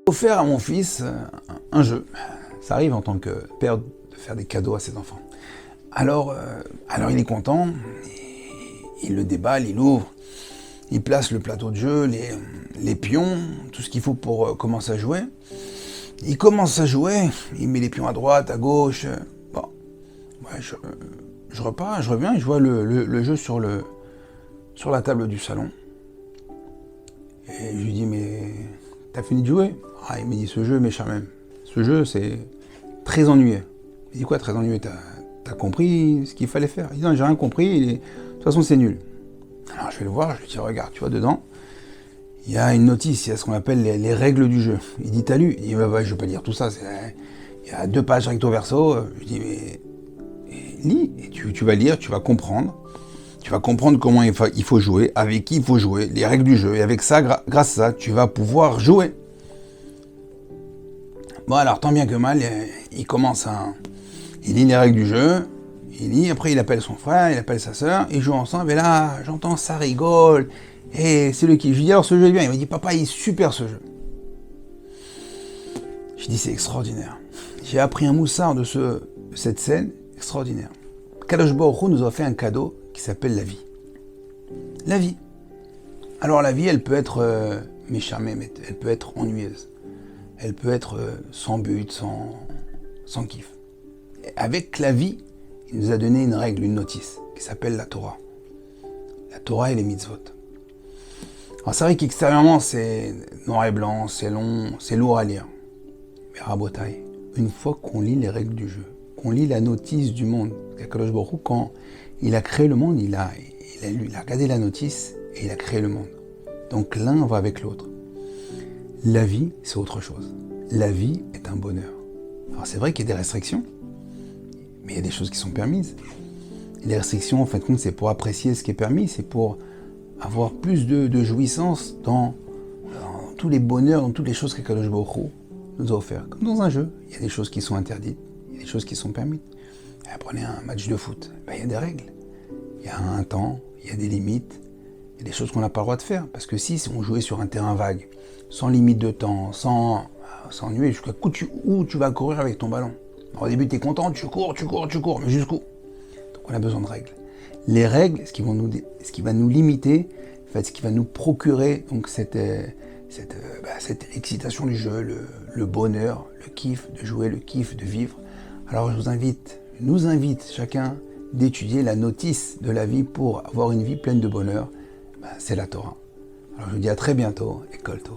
Offert à mon fils un jeu. Ça arrive en tant que père de faire des cadeaux à ses enfants. Alors il est content, il le déballe, il ouvre, il place le plateau de jeu, les pions, tout ce qu'il faut pour commencer à jouer. Il commence à jouer, il met les pions à droite, à gauche. Bon, ouais, je repars, je reviens, je vois le jeu sur la table du salon. Et je lui dis, mais t'as fini de jouer? Ah, il me dit, ce jeu est méchant même. Ce jeu, c'est très ennuyeux. Il dit, quoi, très ennuyeux? T'as compris ce qu'il fallait faire? Il dit, non, j'ai rien compris, de toute façon, c'est nul. Alors, je vais le voir, je lui dis, regarde, tu vois, dedans, il y a une notice, il y a ce qu'on appelle les règles du jeu. Il dit, t'as lu? Il dit, bah, je vais pas lire tout ça, il y a 2 pages recto verso. Je lui dis, mais lis, et tu vas lire, tu vas comprendre. Tu vas comprendre comment il faut jouer, avec qui il faut jouer, les règles du jeu. Et avec ça, grâce à ça, tu vas pouvoir jouer. Bon, alors, tant bien que mal, il commence il lit les règles du jeu, il lit, après il appelle son frère, il appelle sa sœur, ils jouent ensemble, et là, j'entends, ça rigole, et c'est le kiff. Je lui dis, alors ce jeu est bien. Il me dit, papa, il est super ce jeu. Je dis, c'est extraordinaire. J'ai appris un moussard de cette scène extraordinaire. Kadosh Baruch Hu nous a fait un cadeau qui s'appelle la vie. La vie. Alors la vie, elle peut être méchamée, mais elle peut être ennuyeuse. Elle peut être sans but, sans kiff. Et avec la vie, il nous a donné une règle, une notice, qui s'appelle la Torah. La Torah et les mitzvot. Alors c'est vrai qu'extérieurement, c'est noir et blanc, c'est long, c'est lourd à lire. Mais Rabotai, une fois qu'on lit les règles du jeu, qu'on lit la notice du monde, Kadosh Baruch Hu, quand il a créé le monde, il a regardé la notice et il a créé le monde. Donc l'un va avec l'autre. La vie, c'est autre chose. La vie est un bonheur. Alors c'est vrai qu'il y a des restrictions, mais il y a des choses qui sont permises. Et les restrictions, en fin de compte, c'est pour apprécier ce qui est permis, c'est pour avoir plus de jouissance dans tous les bonheurs, dans toutes les choses que Kadosh Baruch Hu nous a offert. Comme dans un jeu, il y a des choses qui sont interdites, il y a des choses qui sont permises. Prenez un match de foot, il y a des règles, il y a un temps, il y a des limites, il y a des choses qu'on n'a pas le droit de faire. Parce que si on jouait sur un terrain vague, sans limite de temps, sans nuer, jusqu'à où tu vas courir avec ton ballon. Alors, au début, tu es content, tu cours, mais jusqu'où? Donc on a besoin de règles. Les règles, ce qui va nous limiter, en fait, ce qui va nous procurer donc cette excitation du jeu, le bonheur, le kiff de jouer, le kiff de vivre. Alors je nous invite chacun d'étudier la notice de la vie pour avoir une vie pleine de bonheur. C'est la Torah. Alors je vous dis à très bientôt et Kol Tov.